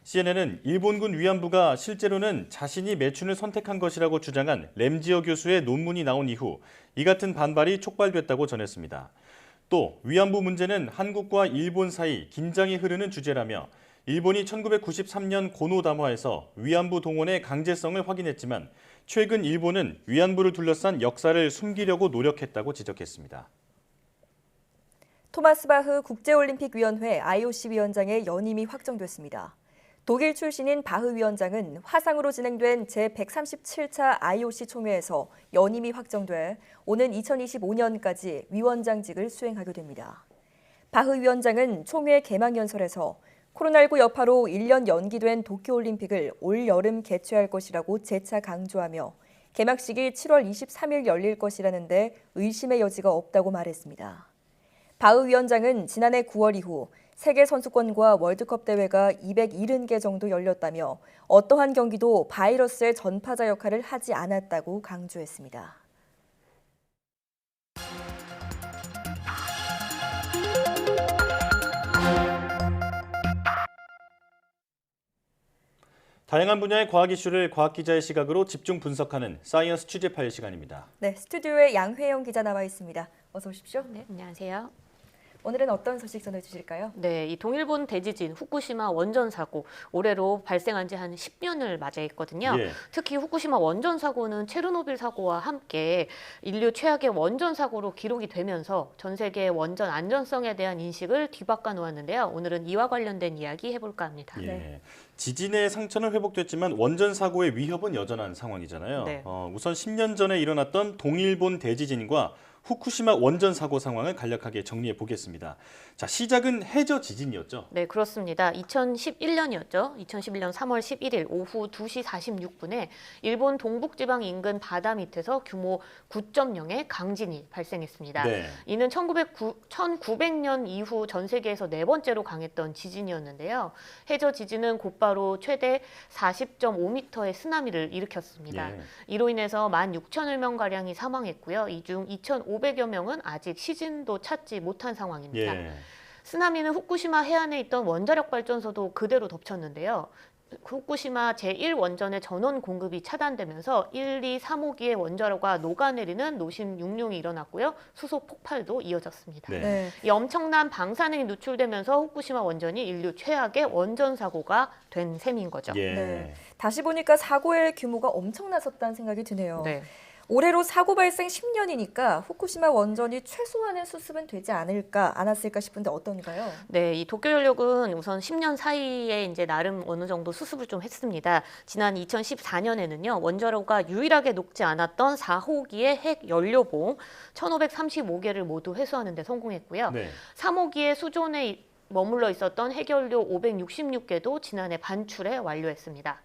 CNN은 일본군 위안부가 실제로는 자신이 매춘을 선택한 것이라고 주장한 램지어 교수의 논문이 나온 이후 이 같은 반발이 촉발됐다고 전했습니다. 또 위안부 문제는 한국과 일본 사이 긴장이 흐르는 주제라며 일본이 1993년 고노 담화에서 위안부 동원의 강제성을 확인했지만 최근 일본은 위안부를 둘러싼 역사를 숨기려고 노력했다고 지적했습니다. 토마스 바흐 국제올림픽위원회 IOC 위원장의 연임이 확정됐습니다. 독일 출신인 바흐 위원장은 화상으로 진행된 제137차 IOC 총회에서 연임이 확정돼 오는 2025년까지 위원장직을 수행하게 됩니다. 바흐 위원장은 총회 개막 연설에서 코로나19 여파로 1년 연기된 도쿄올림픽을 올 여름 개최할 것이라고 재차 강조하며 개막식이 7월 23일 열릴 것이라는데 의심의 여지가 없다고 말했습니다. 바흐 위원장은 지난해 9월 이후 세계 선수권과 월드컵 대회가 270개 정도 열렸다며 어떠한 경기도 바이러스의 전파자 역할을 하지 않았다고 강조했습니다. 다양한 분야의 과학 이슈를 과학 기자의 시각으로 집중 분석하는 사이언스 취재 파일 시간입니다. 네, 스튜디오에 양회영 기자 나와 있습니다. 어서 오십시오. 네, 안녕하세요. 오늘은 어떤 소식 전해주실까요? 네, 이 동일본 대지진 후쿠시마 원전 사고 올해로 발생한 지 한 10년을 맞이했거든요. 예. 특히 후쿠시마 원전 사고는 체르노빌 사고와 함께 인류 최악의 원전 사고로 기록이 되면서 전 세계의 원전 안전성에 대한 인식을 뒤바꿔 놓았는데요. 오늘은 이와 관련된 이야기 해볼까 합니다. 예. 네. 지진의 상처는 회복됐지만 원전 사고의 위협은 여전한 상황이잖아요. 네. 우선 10년 전에 일어났던 동일본 대지진과 후쿠시마 원전 사고 상황을 간략하게 정리해 보겠습니다. 자, 시작은 해저 지진이었죠? 네, 그렇습니다. 2011년이었죠. 2011년 3월 11일 오후 2시 46분에 일본 동북지방 인근 바다 밑에서 규모 9.0의 강진이 발생했습니다. 네. 이는 1900년 이후 전 세계에서 네 번째로 강했던 지진이었는데요. 해저 지진은 곧바로 최대 40.5m의 쓰나미를 일으켰습니다. 예. 이로 인해서 16,000여 명가량이 사망했고요. 이 중 2,500여 명은 아직 시신도 찾지 못한 상황입니다. 예. 쓰나미는 후쿠시마 해안에 있던 원자력 발전소도 그대로 덮쳤는데요. 후쿠시마 제1원전의 전원 공급이 차단되면서 1, 2, 3호기의 원자로가 녹아내리는 노심 육룡이 일어났고요. 수소 폭발도 이어졌습니다. 네. 이 엄청난 방사능이 누출되면서 후쿠시마 원전이 인류 최악의 원전 사고가 된 셈인 거죠. 예. 네. 다시 보니까 사고의 규모가 엄청났었다는 생각이 드네요. 네. 올해로 사고 발생 10년이니까 후쿠시마 원전이 최소한의 수습은 되지 않았을까 싶은데 어떤가요? 네, 이 도쿄연력은 우선 10년 사이에 이제 나름 어느 정도 수습을 좀 했습니다. 지난 2014년에는요, 원자로가 유일하게 녹지 않았던 4호기의 핵 연료봉 1,535개를 모두 회수하는 데 성공했고요. 네. 3호기의 수존에 머물러 있었던 핵연료 566개도 지난해 반출에 완료했습니다.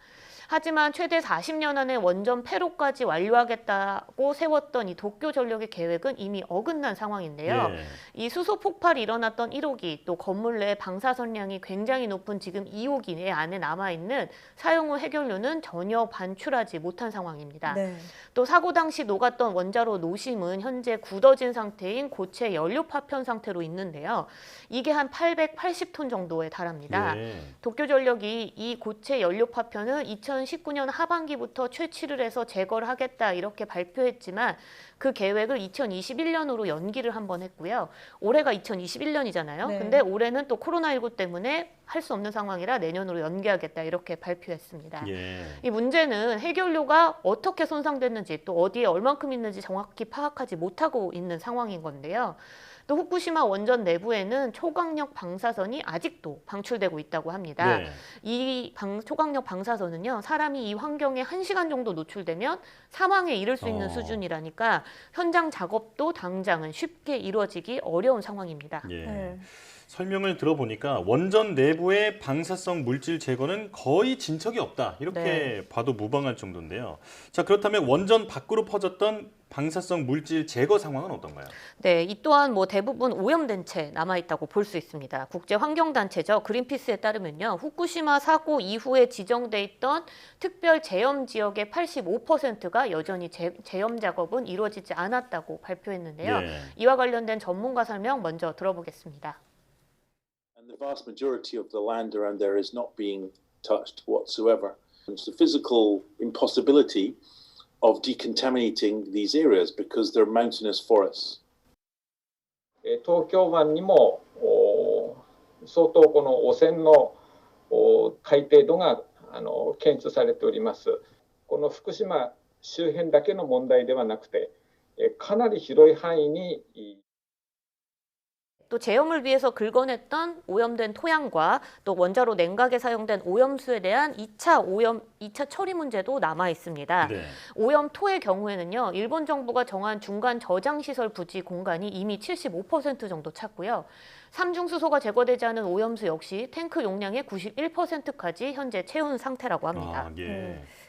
하지만 최대 40년 안에 원전 폐로까지 완료하겠다고 세웠던 이 도쿄전력의 계획은 이미 어긋난 상황인데요. 예. 이 수소 폭발이 일어났던 1호기, 또 건물 내 방사선량이 굉장히 높은 지금 2호기 내 안에 남아있는 사용 후 핵연료는 전혀 반출하지 못한 상황입니다. 네. 또 사고 당시 녹았던 원자로 노심은 현재 굳어진 상태인 고체 연료 파편 상태로 있는데요. 이게 한 880톤 정도에 달합니다. 예. 도쿄전력이 이 고체 연료 파편은 2019년 하반기부터 채취를 해서 제거를 하겠다 이렇게 발표했지만 그 계획을 2021년으로 연기를 한번 했고요. 올해가 2021년이잖아요. 네. 근데 올해는 또 코로나19 때문에 할 수 없는 상황이라 내년으로 연기하겠다 이렇게 발표했습니다. 예. 이 문제는 핵연료가 어떻게 손상됐는지 또 어디에 얼만큼 있는지 정확히 파악하지 못하고 있는 상황인 건데요. 또 후쿠시마 원전 내부에는 초강력 방사선이 아직도 방출되고 있다고 합니다. 네. 이 초강력 방사선은요, 사람이 이 환경에 1시간 정도 노출되면 사망에 이를 수 있는 수준이라니까 현장 작업도 당장은 쉽게 이루어지기 어려운 상황입니다. 예. 네. 설명을 들어보니까 원전 내부의 방사성 물질 제거는 거의 진척이 없다. 이렇게 네. 봐도 무방할 정도인데요. 자, 그렇다면 원전 밖으로 퍼졌던 방사성 물질 제거 상황은 어떤가요? 네, 이 또한 대부분 오염된 채 남아있다고 볼 수 있습니다. 국제환경단체죠. 그린피스에 따르면요. 후쿠시마 사고 이후에 지정돼 있던 특별 제염 지역의 85%가 여전히 제염 작업은 이루어지지 않았다고 발표했는데요. 예. 이와 관련된 전문가 설명 먼저 들어보겠습니다. And the vast majority of the land around there is not being touched whatsoever. It's the physical impossibility of decontaminating these areas because they're mountainous forests. 東京湾にも相当この汚染の海底度が検出されております。この福島周辺だけの問題ではなくて、かなり広い範囲に 또 제염을 위해서 긁어냈던 오염된 토양과 또 원자로 냉각에 사용된 오염수에 대한 2차 처리 문제도 남아 있습니다. 네. 오염토의 경우에는요, 일본 정부가 정한 중간 저장시설 부지 공간이 이미 75% 정도 찼고요. 삼중수소가 제거되지 않은 오염수 역시 탱크 용량의 91%까지 현재 채운 상태라고 합니다.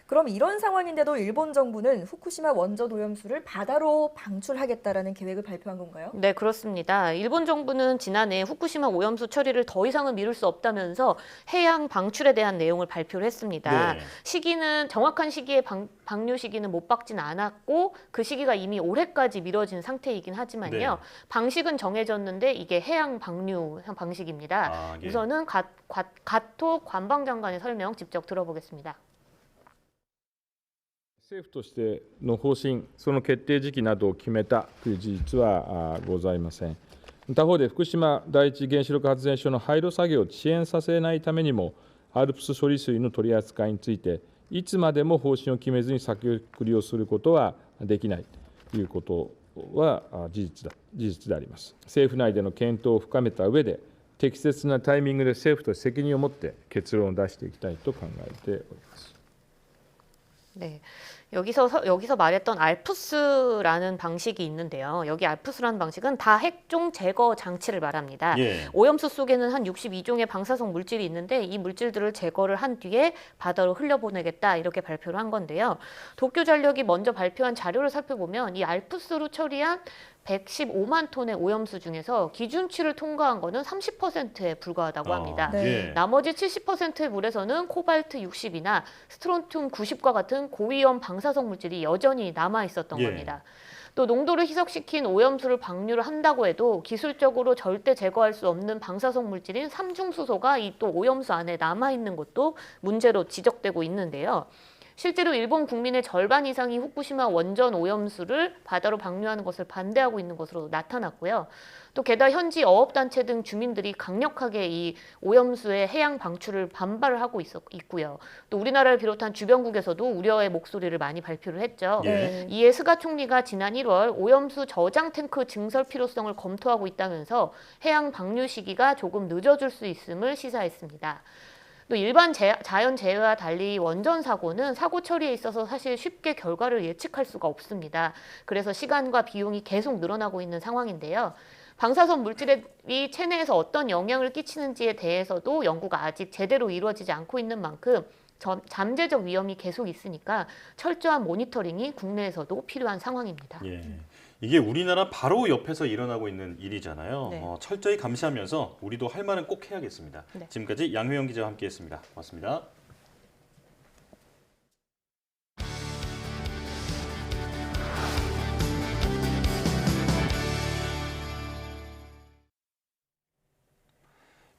그럼 이런 상황인데도 일본 정부는 후쿠시마 원전 오염수를 바다로 방출하겠다라는 계획을 발표한 건가요? 네, 그렇습니다. 일본 정부는 지난해 후쿠시마 오염수 처리를 더 이상은 미룰 수 없다면서 해양 방출에 대한 내용을 발표를 했습니다. 시기는 정확한 시기에 방류 시기는 못 박진 않았고 그 시기가 이미 올해까지 미뤄진 상태이긴 하지만요. 방식은 정해졌는데 이게 해양 방류 방식입니다. 우선은 가토 관방장관의 설명 직접 들어보겠습니다. 政府としての方針、その決定時期などを決めたという事実はございません。他方で福島第一原子力発電所の廃炉作業を遅延させないためにも、ALPS 処理水の取り扱いについて、いつまでも方針を決めずに先送りをすることはできないということは事実であります。政府内での検討を深めた上で、適切なタイミングで政府と責任を持って結論を出していきたいと考えております。 네, 여기서 말했던 알프스라는 방식이 있는데요. 여기 알프스라는 방식은 다핵종 제거 장치를 말합니다. 오염수 속에는 한 62종의 방사성 물질이 있는데 이 물질들을 제거를 한 뒤에 바다로 흘려보내겠다 이렇게 발표를 한 건데요. 도쿄전력이 먼저 발표한 자료를 살펴보면 이 알프스로 처리한 115만 톤의 오염수 중에서 기준치를 통과한 거는 30%에 불과하다고 합니다. 나머지 70%의 물에서는 코발트 60이나 스트론튬 90과 같은 고위험 방사성 물질이 여전히 남아 있었던 겁니다. 또 농도를 희석시킨 오염수를 방류를 한다고 해도 기술적으로 절대 제거할 수 없는 방사성 물질인 삼중수소가 이 또 오염수 안에 남아 있는 것도 문제로 지적되고 있는데요. 실제로 일본 국민의 절반 이상이 후쿠시마 원전 오염수를 바다로 방류하는 것을 반대하고 있는 것으로 나타났고요. 또 게다가 현지 어업단체 등 주민들이 강력하게 이 오염수의 해양 방출을 반발을 하고 있고요. 또 우리나라를 비롯한 주변국에서도 우려의 목소리를 많이 발표를 했죠. 이에 스가 총리가 지난 1월 오염수 저장 탱크 증설 필요성을 검토하고 있다면서 해양 방류 시기가 조금 늦어질 수 있음을 시사했습니다. 또 일반 자연재해와 달리 원전 사고는 사고 처리에 있어서 사실 쉽게 결과를 예측할 수가 없습니다. 그래서 시간과 비용이 계속 늘어나고 있는 상황인데요. 방사성 물질이 체내에서 어떤 영향을 끼치는지에 대해서도 연구가 아직 제대로 이루어지지 않고 있는 만큼 잠재적 위험이 계속 있으니까 철저한 모니터링이 국내에서도 필요한 상황입니다. 이게 우리나라 바로 옆에서 일어나고 있는 일이잖아요. 철저히 감시하면서 우리도 할 말은 꼭 해야겠습니다. 지금까지 양효영 기자와 함께했습니다. 고맙습니다.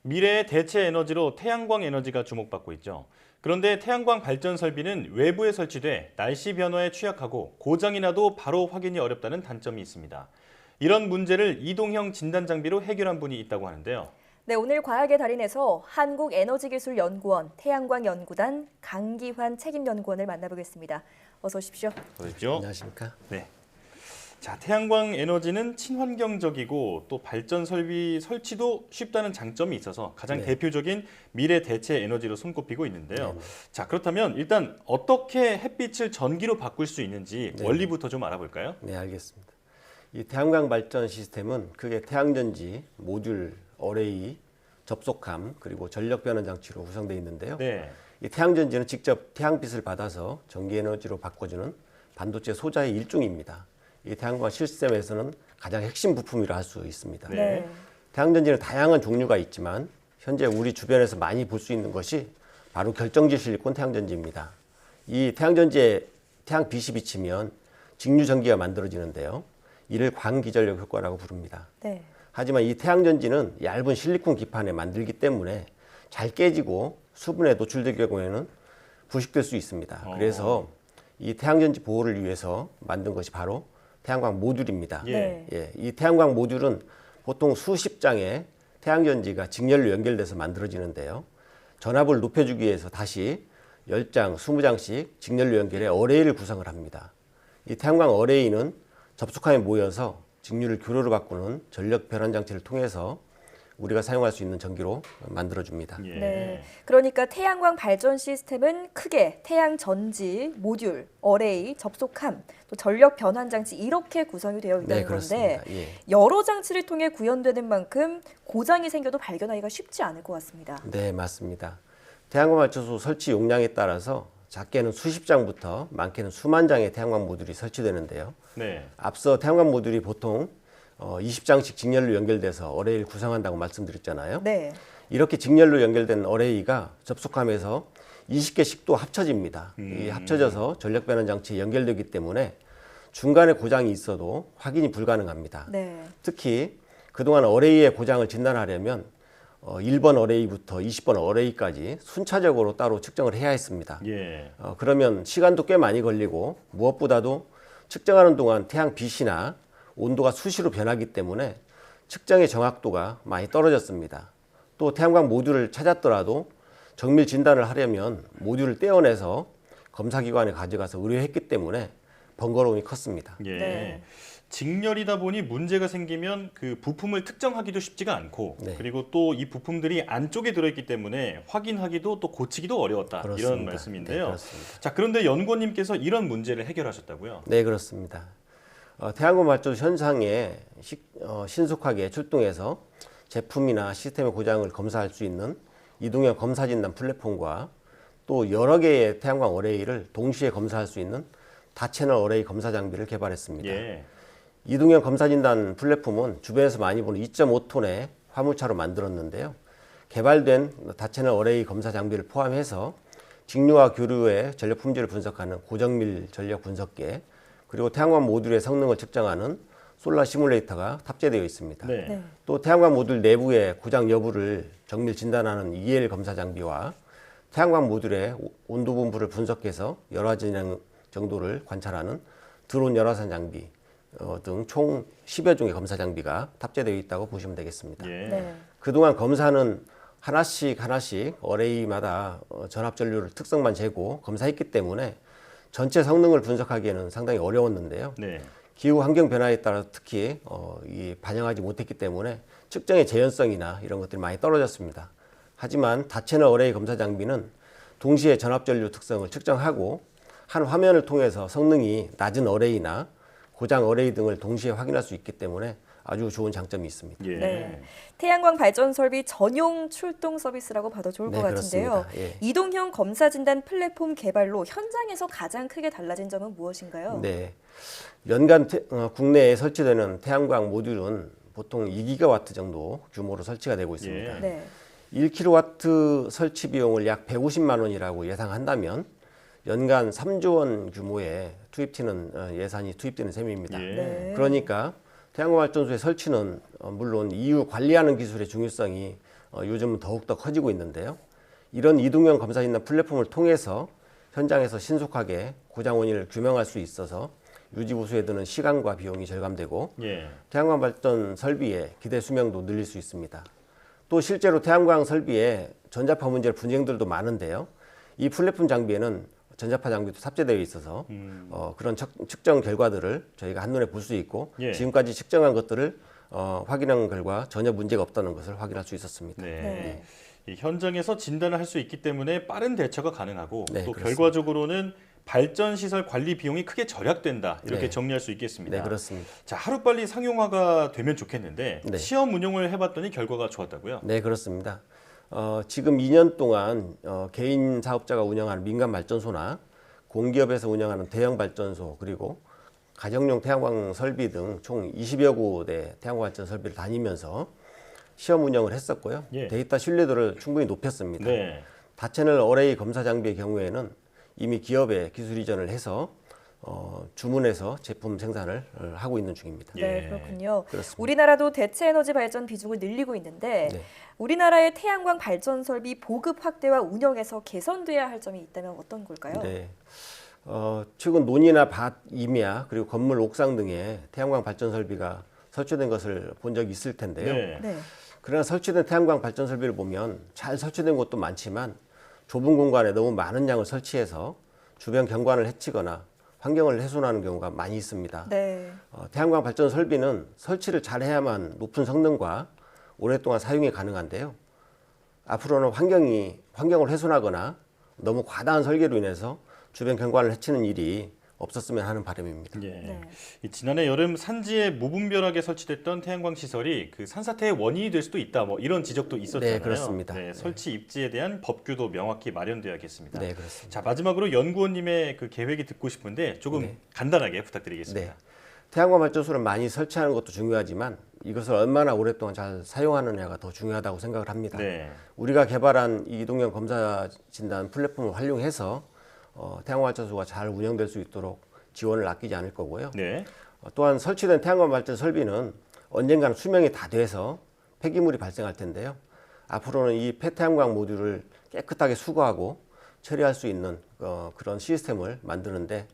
미래의 대체 에너지로 태양광 에너지가 주목받고 있죠. 그런데 태양광 발전 설비는 외부에 설치돼 날씨 변화에 취약하고 고장이 나도 바로 확인이 어렵다는 단점이 있습니다. 이런 문제를 이동형 진단 장비로 해결한 분이 있다고 하는데요. 네, 오늘 과학의 달인에서 한국에너지기술연구원 태양광연구단 강기환 책임연구원을 만나보겠습니다. 어서 오십시오. 어서 오십시오. 안녕하십니까? 네. 자, 태양광 에너지는 친환경적이고 또 발전 설비 설치도 쉽다는 장점이 있어서 가장 대표적인 미래 대체 에너지로 손꼽히고 있는데요. 자, 그렇다면 일단 어떻게 햇빛을 전기로 바꿀 수 있는지 원리부터 좀 알아볼까요? 네, 알겠습니다. 이 태양광 발전 시스템은 크게 태양전지, 모듈, 어레이, 접속함, 그리고 전력 변환 장치로 구성되어 있는데요. 이 태양전지는 직접 태양빛을 받아서 전기 에너지로 바꿔주는 반도체 소자의 일종입니다. 이 태양광 시스템에서는 가장 핵심 부품이라 할 수 있습니다. 태양전지는 다양한 종류가 있지만 현재 우리 주변에서 많이 볼 수 있는 것이 바로 결정지 실리콘 태양전지입니다. 이 태양전지에 태양빛이 비치면 직류전기가 만들어지는데요. 이를 광기전력 효과라고 부릅니다. 하지만 이 태양전지는 얇은 실리콘 기판에 만들기 때문에 잘 깨지고 수분에 노출될 경우에는 부식될 수 있습니다. 그래서 이 태양전지 보호를 위해서 만든 것이 바로 태양광 모듈입니다. 이 태양광 모듈은 보통 수십 장의 태양전지가 직렬로 연결돼서 만들어지는데요. 전압을 높여주기 위해서 다시 10장, 20장씩 직렬로 연결해 어레이를 구성을 합니다. 이 태양광 어레이는 접속함에 모여서 직류를 교류로 바꾸는 전력 변환 장치를 통해서 우리가 사용할 수 있는 전기로 만들어줍니다. 네, 그러니까 태양광 발전 시스템은 크게 태양 전지, 모듈, 어레이, 접속함, 또 전력 변환 장치 이렇게 구성이 되어 있다는 건데 여러 장치를 통해 구현되는 만큼 고장이 생겨도 발견하기가 쉽지 않을 것 같습니다. 네, 맞습니다. 태양광 발전소 설치 용량에 따라서 작게는 수십 장부터 많게는 수만 장의 태양광 모듈이 설치되는데요. 앞서 태양광 모듈이 보통 20장씩 직렬로 연결돼서 어레이를 구성한다고 말씀드렸잖아요. 이렇게 직렬로 연결된 어레이가 접속함에서 20개씩 또 합쳐집니다. 이 합쳐져서 전력 변환 장치에 연결되기 때문에 중간에 고장이 있어도 확인이 불가능합니다. 특히 그동안 어레이의 고장을 진단하려면 1번 어레이부터 20번 어레이까지 순차적으로 따로 측정을 해야 했습니다. 그러면 시간도 꽤 많이 걸리고 무엇보다도 측정하는 동안 태양 빛이나 온도가 수시로 변하기 때문에 측정의 정확도가 많이 떨어졌습니다. 또 태양광 모듈을 찾았더라도 정밀 진단을 하려면 모듈을 떼어내서 검사기관에 가져가서 의뢰했기 때문에 번거로움이 컸습니다. 직렬이다 보니 문제가 생기면 그 부품을 특정하기도 쉽지가 않고 그리고 또 이 부품들이 안쪽에 들어있기 때문에 확인하기도 또 고치기도 어려웠다. 이런 말씀인데요. 자, 그런데 연구원님께서 이런 문제를 해결하셨다고요? 네, 그렇습니다. 태양광 발전소 현장에 신속하게 출동해서 제품이나 시스템의 고장을 검사할 수 있는 이동형 검사 진단 플랫폼과 또 여러 개의 태양광 어레이를 동시에 검사할 수 있는 다채널 어레이 검사 장비를 개발했습니다. 이동형 검사 진단 플랫폼은 주변에서 많이 보는 2.5톤의 화물차로 만들었는데요. 개발된 다채널 어레이 검사 장비를 포함해서 직류와 교류의 전력 품질을 분석하는 고정밀 전력 분석계, 그리고 태양광 모듈의 성능을 측정하는 솔라 시뮬레이터가 탑재되어 있습니다. 또 태양광 모듈 내부의 고장 여부를 정밀 진단하는 EL 검사 장비와 태양광 모듈의 온도 분포를 분석해서 열화 진행 정도를 관찰하는 드론 열화산 장비 등 총 10여 종의 검사 장비가 탑재되어 있다고 보시면 되겠습니다. 그동안 검사는 하나씩 어레이마다 전압 전류를 특성만 재고 검사했기 때문에 전체 성능을 분석하기에는 상당히 어려웠는데요. 기후 환경 변화에 따라 특히 반영하지 못했기 때문에 측정의 재현성이나 이런 것들이 많이 떨어졌습니다. 하지만 다채널 어레이 검사 장비는 동시에 전압 전류 특성을 측정하고 한 화면을 통해서 성능이 낮은 어레이나 고장 어레이 등을 동시에 확인할 수 있기 때문에 아주 좋은 장점이 있습니다. 태양광 발전 설비 전용 출동 서비스라고 봐도 좋을 것 같은데요. 이동형 검사 진단 플랫폼 개발로 현장에서 가장 크게 달라진 점은 무엇인가요? 연간 국내에 설치되는 태양광 모듈은 보통 2기가와트 정도 규모로 설치가 되고 있습니다. 1kW 설치 비용을 약 150만 원이라고 예상한다면 연간 3조 원 규모의 예산이 투입되는 셈입니다. 그러니까 태양광 발전소의 설치는 물론 이후 관리하는 기술의 중요성이 요즘은 더욱더 커지고 있는데요. 이런 이동형 검사 진단 플랫폼을 통해서 현장에서 신속하게 고장 원인을 규명할 수 있어서 유지 보수에 드는 시간과 비용이 절감되고 태양광 발전 설비의 기대 수명도 늘릴 수 있습니다. 또 실제로 태양광 설비에 전자파 문제를 분쟁들도 많은데요. 이 플랫폼 장비에는 전자파 장비도 탑재되어 있어서 그런 측정 결과들을 저희가 한눈에 볼 수 있고 지금까지 측정한 것들을 확인한 결과 전혀 문제가 없다는 것을 확인할 수 있었습니다. 이 현장에서 진단을 할 수 있기 때문에 빠른 대처가 가능하고 또 결과적으로는 발전시설 관리 비용이 크게 절약된다 이렇게 정리할 수 있겠습니다. 그렇습니다. 자, 하루빨리 상용화가 되면 좋겠는데 시험 운용을 해봤더니 결과가 좋았다고요? 네, 그렇습니다. 지금 2년 동안 개인 사업자가 운영하는 민간 발전소나 공기업에서 운영하는 대형 발전소 그리고 가정용 태양광 설비 등 총 20여 곳의 태양광 발전 설비를 다니면서 시험 운영을 했었고요. 데이터 신뢰도를 충분히 높였습니다. 다채널 어레이 검사 장비의 경우에는 이미 기업에 기술 이전을 해서 주문해서 제품 생산을 하고 있는 중입니다. 그렇군요. 그렇습니다. 우리나라도 대체 에너지 발전 비중을 늘리고 있는데 우리나라의 태양광 발전 설비 보급 확대와 운영에서 개선돼야 할 점이 있다면 어떤 걸까요? 최근 논이나 밭, 임야 그리고 건물 옥상 등에 태양광 발전 설비가 설치된 것을 본 적이 있을 텐데요. 그러나 설치된 태양광 발전 설비를 보면 잘 설치된 곳도 많지만 좁은 공간에 너무 많은 양을 설치해서 주변 경관을 해치거나 환경을 훼손하는 경우가 많이 있습니다. 태양광 발전 설비는 설치를 잘 해야만 높은 성능과 오랫동안 사용이 가능한데요. 앞으로는 환경을 훼손하거나 너무 과다한 설계로 인해서 주변 경관을 해치는 일이 없었으면 하는 바람입니다. 예. 지난해 여름 산지에 무분별하게 설치됐던 태양광 시설이 그 산사태의 원인이 될 수도 있다. 뭐 이런 지적도 있었잖아요. 네, 그렇습니다. 네, 설치 입지에 대한 법규도 명확히 마련되어야겠습니다. 네, 그렇습니다. 자, 마지막으로 연구원님의 그 계획이 듣고 싶은데 조금 간단하게 부탁드리겠습니다. 네. 태양광 발전소를 많이 설치하는 것도 중요하지만 이것을 얼마나 오랫동안 잘 사용하느냐가 더 중요하다고 생각을 합니다. 네. 우리가 개발한 이동형 검사 진단 플랫폼을 활용해서 태양광 발전소가 잘 운영될 수 있도록 지원을 아끼지 않을 거고요. 네. 또한 설치된 태양광 발전 설비는 언젠가는 수명이 다 돼서 폐기물이 발생할 텐데요. 앞으로는 이 폐태양광 모듈을 깨끗하게 수거하고 처리할 수 있는 그런 시스템을 만드는데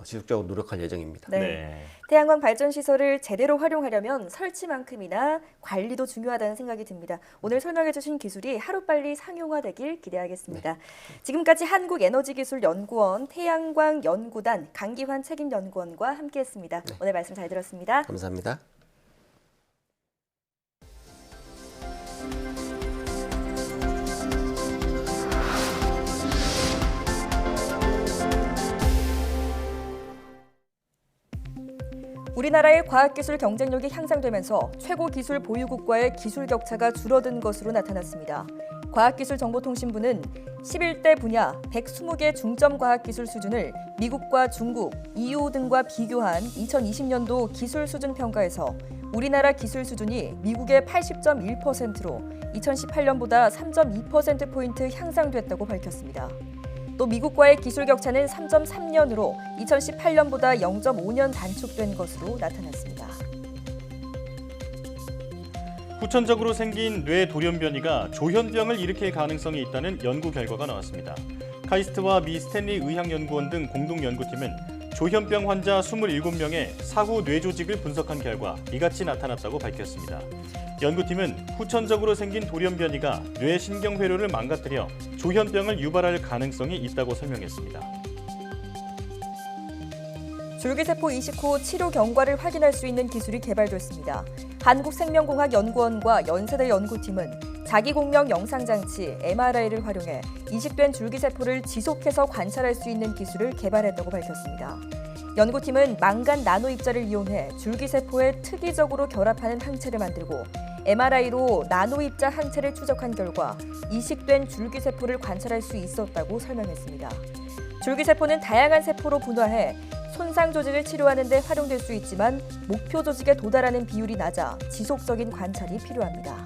지속적으로 노력할 예정입니다. 네. 태양광 발전 시설을 제대로 활용하려면 설치만큼이나 관리도 중요하다는 생각이 듭니다. 오늘 설명해 주신 기술이 하루빨리 상용화되길 기대하겠습니다. 지금까지 한국에너지기술연구원 태양광연구단 강기환 책임연구원과 함께했습니다. 오늘 말씀 잘 들었습니다. 감사합니다. 우리나라의 과학기술 경쟁력이 향상되면서 최고 기술 보유국과의 기술 격차가 줄어든 것으로 나타났습니다. 과학기술정보통신부는 11대 분야 120개 중점 과학기술 수준을 미국과 중국, EU 등과 비교한 2020년도 기술 수준 평가에서 우리나라 기술 수준이 미국의 80.1%로 2018년보다 3.2%포인트 향상됐다고 밝혔습니다. 또 미국과의 기술 격차는 3.3년으로 2018년보다 0.5년 단축된 것으로 나타났습니다. 후천적으로 생긴 뇌 돌연변이가 조현병을 일으킬 가능성이 있다는 연구 결과가 나왔습니다. 카이스트와 미 스탠리 의학연구원 등 공동연구팀은 조현병 환자 27명의 사후 뇌 조직을 분석한 결과 이같이 나타났다고 밝혔습니다. 연구팀은 후천적으로 생긴 돌연변이가 뇌 신경회로를 망가뜨려 조현병을 유발할 가능성이 있다고 설명했습니다. 줄기세포 이식 후 치료 경과를 확인할 수 있는 기술이 개발됐습니다. 한국생명공학연구원과 연세대 연구팀은 자기공명 영상장치 MRI를 활용해 이식된 줄기세포를 지속해서 관찰할 수 있는 기술을 개발했다고 밝혔습니다. 연구팀은 망간 나노 입자를 이용해 줄기세포에 특이적으로 결합하는 항체를 만들고 MRI로 나노 입자 항체를 추적한 결과 이식된 줄기세포를 관찰할 수 있었다고 설명했습니다. 줄기세포는 다양한 세포로 분화해 손상 조직을 치료하는 데 활용될 수 있지만 목표 조직에 도달하는 비율이 낮아 지속적인 관찰이 필요합니다.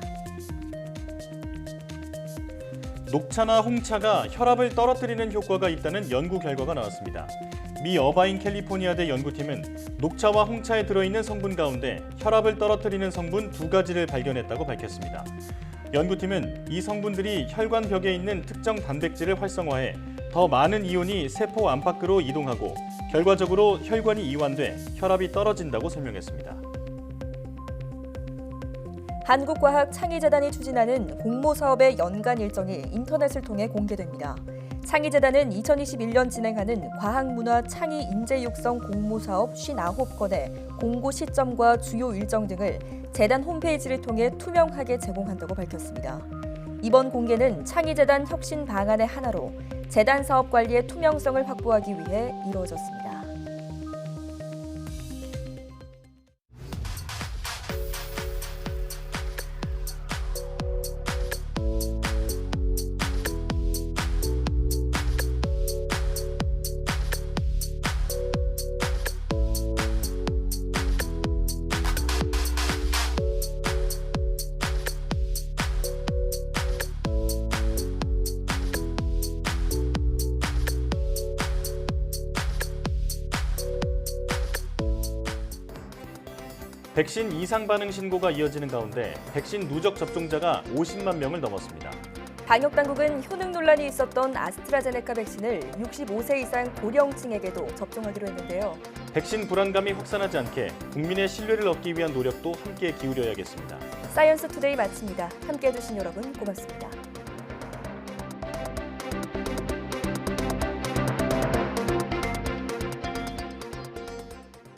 녹차나 홍차가 혈압을 떨어뜨리는 효과가 있다는 연구 결과가 나왔습니다. 미 어바인 캘리포니아대 연구팀은 녹차와 홍차에 들어있는 성분 가운데 혈압을 떨어뜨리는 성분 2가지를 발견했다고 밝혔습니다. 연구팀은 이 성분들이 혈관 벽에 있는 특정 단백질을 활성화해 더 많은 이온이 세포 안팎으로 이동하고 결과적으로 혈관이 이완돼 혈압이 떨어진다고 설명했습니다. 한국과학창의재단이 추진하는 공모사업의 연간 일정이 인터넷을 통해 공개됩니다. 창의재단은 2021년 진행하는 과학문화 창의 인재 육성 공모사업 59건의 공고 시점과 주요 일정 등을 재단 홈페이지를 통해 투명하게 제공한다고 밝혔습니다. 이번 공개는 창의재단 혁신 방안의 하나로 재단 사업 관리의 투명성을 확보하기 위해 이루어졌습니다. 백신 이상 반응 신고가 이어지는 가운데 백신 누적 접종자가 50만 명을 넘었습니다. 방역당국은 효능 논란이 있었던 아스트라제네카 백신을 65세 이상 고령층에게도 접종하기로 했는데요. 백신 불안감이 확산하지 않게 국민의 신뢰를 얻기 위한 노력도 함께 기울여야겠습니다. 사이언스 투데이 마칩니다. 함께해 주신 여러분 고맙습니다.